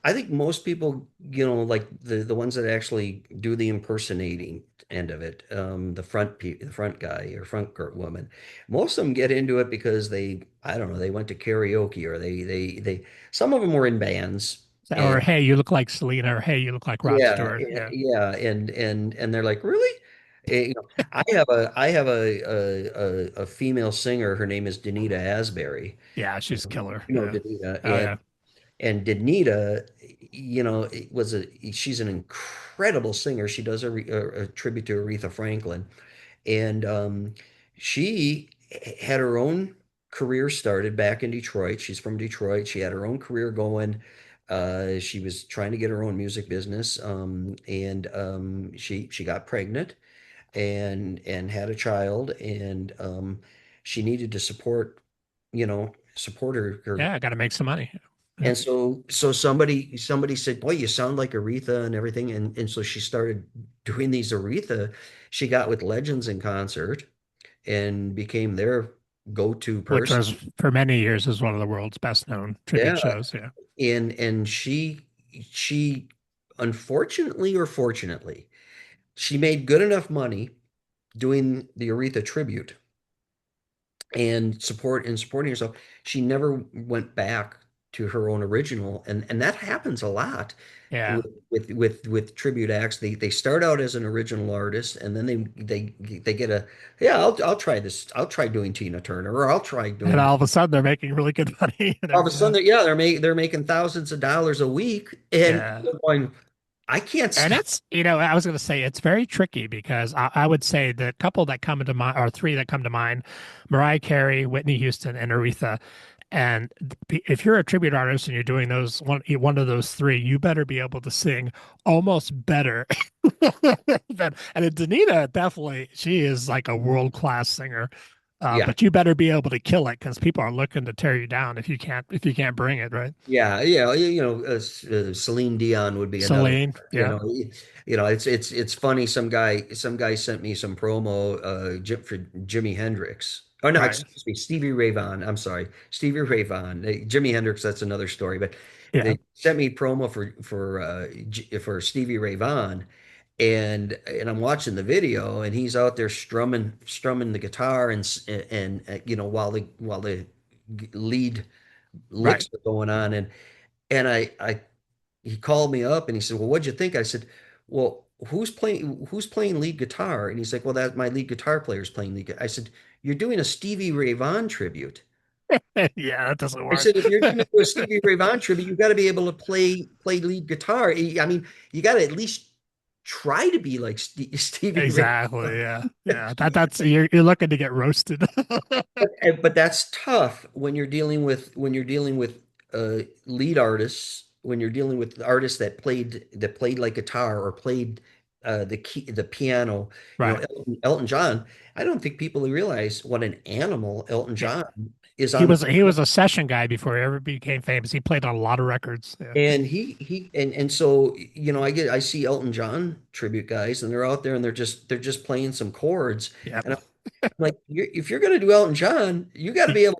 I think most people, like the ones that actually do the impersonating end of it, the front guy or woman, most of them get into it because I don't know, they went to karaoke, or they some of them were in bands, and Or hey, you look like Selena, or hey, you look like Rod yeah, Stewart. Yeah. yeah, and they're like, really? I have a female singer. Her name is Danita Asbury. Yeah, she's killer. Yeah. Danita, Oh yeah. and Danita, she's an incredible singer. She does a tribute to Aretha Franklin, and she had her own career started back in Detroit. She's from Detroit. She had her own career going. She was trying to get her own music business, and she got pregnant and had a child, and she needed to support her. Yeah, I got to make some money. Yeah. And so somebody said, "Boy, you sound like Aretha and everything." And so she started doing these Aretha. She got with Legends in concert and became their go-to Which person. was for many years is one of the world's best known tribute Yeah. shows. Yeah. And she unfortunately or fortunately, she made good enough money doing the Aretha tribute and supporting herself. She never went back to her own original, and that happens a lot Yeah. with tribute acts. They start out as an original artist, and then they get a, yeah, I'll try this. I'll try doing Tina Turner, or I'll try And doing. all of a sudden they're making really good money. All of a Yeah. sudden, yeah, they're making thousands of dollars a week, and Yeah. you're going, I can't And stop. that's, I was going to say it's very tricky because I would say the couple that come to mind, or three that come to mind, Mariah Carey, Whitney Houston, and Aretha. And if you're a tribute artist and you're doing those one of those three, you better be able to sing almost better than. And Danita definitely, she is like a world-class singer. Yeah, But you better be able to kill it because people are looking to tear you down if you can't bring it, right? yeah, Celine Dion would be another. Celine, You yeah, know, it's funny. Some guy sent me some promo for Jimi Hendrix. Oh no, right, excuse me, Stevie Ray Vaughan. I'm sorry, Stevie Ray Vaughan. Jimi Hendrix, that's another story. But yeah, they sent me promo for Stevie Ray Vaughan, and I'm watching the video, and he's out there strumming the guitar, and while the lead right. licks are going on, and I he called me up and he said, "Well, what'd you think?" I said, "Well, who's playing lead guitar?" And he's like, "Well, that my lead guitar player's playing lead guitar." I said, "You're doing a Stevie Ray Vaughan tribute." Yeah, that doesn't I work. said, "If you're going to do a Stevie Ray Vaughan tribute, you got to be able to play lead guitar. I mean, you got to at least try to be like Stevie Ray Vaughan." Exactly. Yeah. Yeah. That's you're looking to get roasted. But that's tough when you're dealing with lead artists, when you're dealing with artists that played like guitar or played the piano. Right. Elton John. I don't think people realize what an animal Elton Yeah. John is He on the was he piano. was a session guy before he ever became famous. He played on a lot of records. Yeah. And and so I see Elton John tribute guys, and they're out there and they're just playing some chords. Yeah. And like, if you're going to do Elton John, you got to be able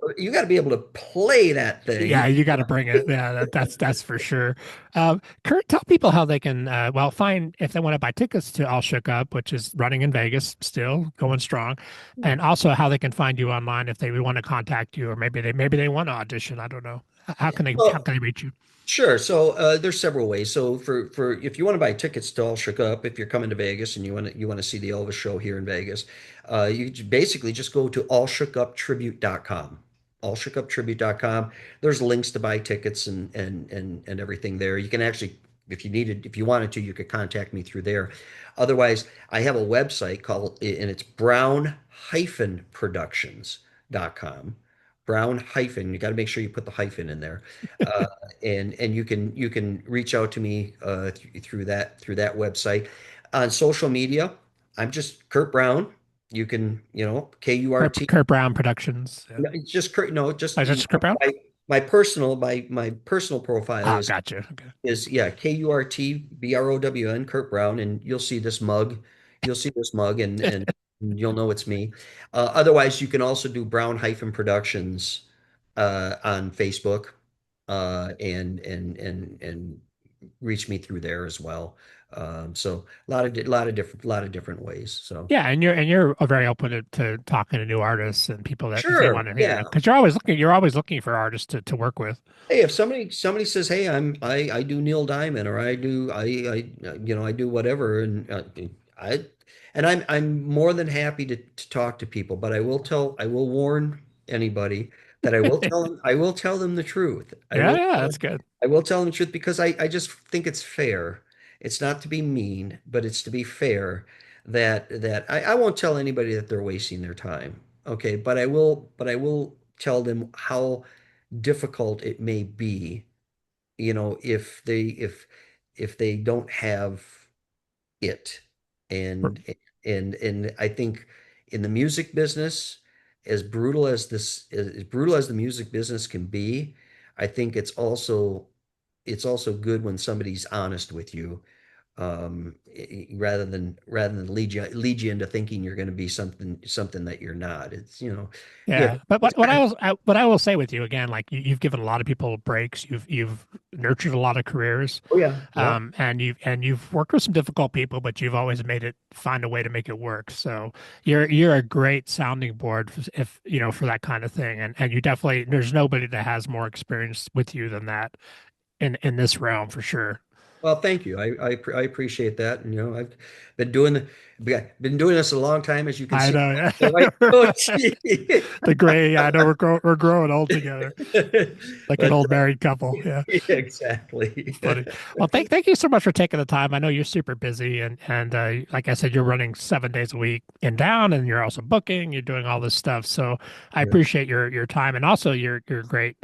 to play that thing. Yeah, you got to bring it. Yeah, that's for sure. Kurt, tell people how they can find if they want to buy tickets to All Shook Up, which is running in Vegas, still going strong, and also how they can find you online if they would want to contact you, or maybe they want to audition. I don't know. How Well, can they reach you? sure. So there's several ways. So for if you want to buy tickets to All Shook Up, if you're coming to Vegas and you want to see the Elvis show here in Vegas, basically just go to allshookuptribute.com. Allshookuptribute.com. There's links to buy tickets and everything there. You can actually, if you wanted to, you could contact me through there. Otherwise, I have a website and it's brown-productions.com. Brown hyphen. You got to make sure you put the hyphen in there. Uh, and you can reach out to me through that website. On social media, I'm just Kurt Brown. You can, Kurt, KURT. Kurt Brown Productions. Yeah. No, it's just Kurt. No, Oh, just is that just Kurt Brown? my personal profile Ah, is gotcha. Okay. is yeah, KURTBROWN, Kurt Brown, and you'll see this mug. You'll see this mug, and you'll know it's me. Otherwise, you can also do Brown-Productions on Facebook, and reach me through there as well. So a lot of different ways. So Yeah, and you're very open to talking to new artists and people that if they sure, want to, yeah. because you're always looking for artists to work with. Hey, if somebody says, "Hey, I do Neil Diamond," or I do whatever, I I'm more than happy to talk to people, but I will warn anybody that I will tell them the truth. Yeah, yeah, that's good. I will tell them the truth because I just think it's fair. It's not to be mean, but it's to be fair that I won't tell anybody that they're wasting their time. Okay, but I will tell them how difficult it may be, if they don't have it. And and I think in the music business, as brutal as the music business can be, I think it's also good when somebody's honest with you, rather than lead you into thinking you're going to be something that you're not. It's, yeah, Yeah, but it's kind of, what I will say with you again, like you've given a lot of people breaks. You've nurtured a lot of careers, oh yeah, yeah, and you've worked with some difficult people, but you've always made it find a way to make it work. So you're a great sounding board if you know for that kind of thing, and you definitely there's nobody that has more experience with you than that in this realm for sure. well, thank you. I appreciate that. And, I've been doing the, been doing this a long time, as you can I see. know, My white coat. yeah. The gray. I know we're growing old together, like an But old married couple. Yeah. exactly. Funny. Well, thank you so much for taking the time. I know you're super busy, and like I said, you're running 7 days a week in down, and you're also booking. You're doing all this stuff, so I Yeah. appreciate your time and also your great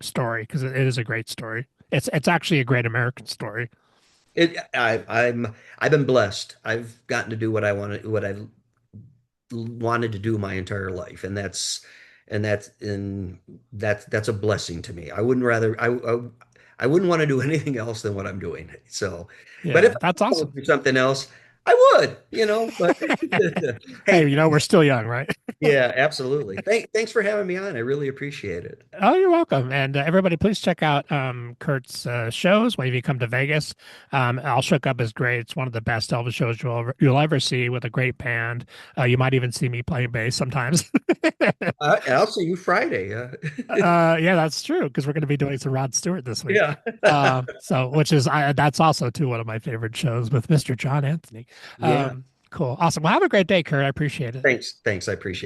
story because it is a great story. It's actually a great American story. I've been blessed. I've gotten to do what I wanted to do my entire life, and that's a blessing to me. I wouldn't want to do anything else than what I'm doing. So, but if Yeah, I that's could awesome. do something else, I would. But Hey, hey, we're still young, right? yeah, absolutely. Thanks for having me on. I really appreciate it. Oh, you're welcome. And everybody, please check out Kurt's shows when you come to Vegas. I'll Shook Up is great. It's one of the best Elvis shows you'll ever see with a great band. You might even see me playing bass sometimes. I'll see you Friday. Yeah, that's true because we're going to be doing some Rod Stewart this week. Yeah, So which is that's also too one of my favorite shows with Mr. John Anthony. yeah. Cool, awesome. Well, have a great day, Kurt. I appreciate it. Thanks. I appreciate it.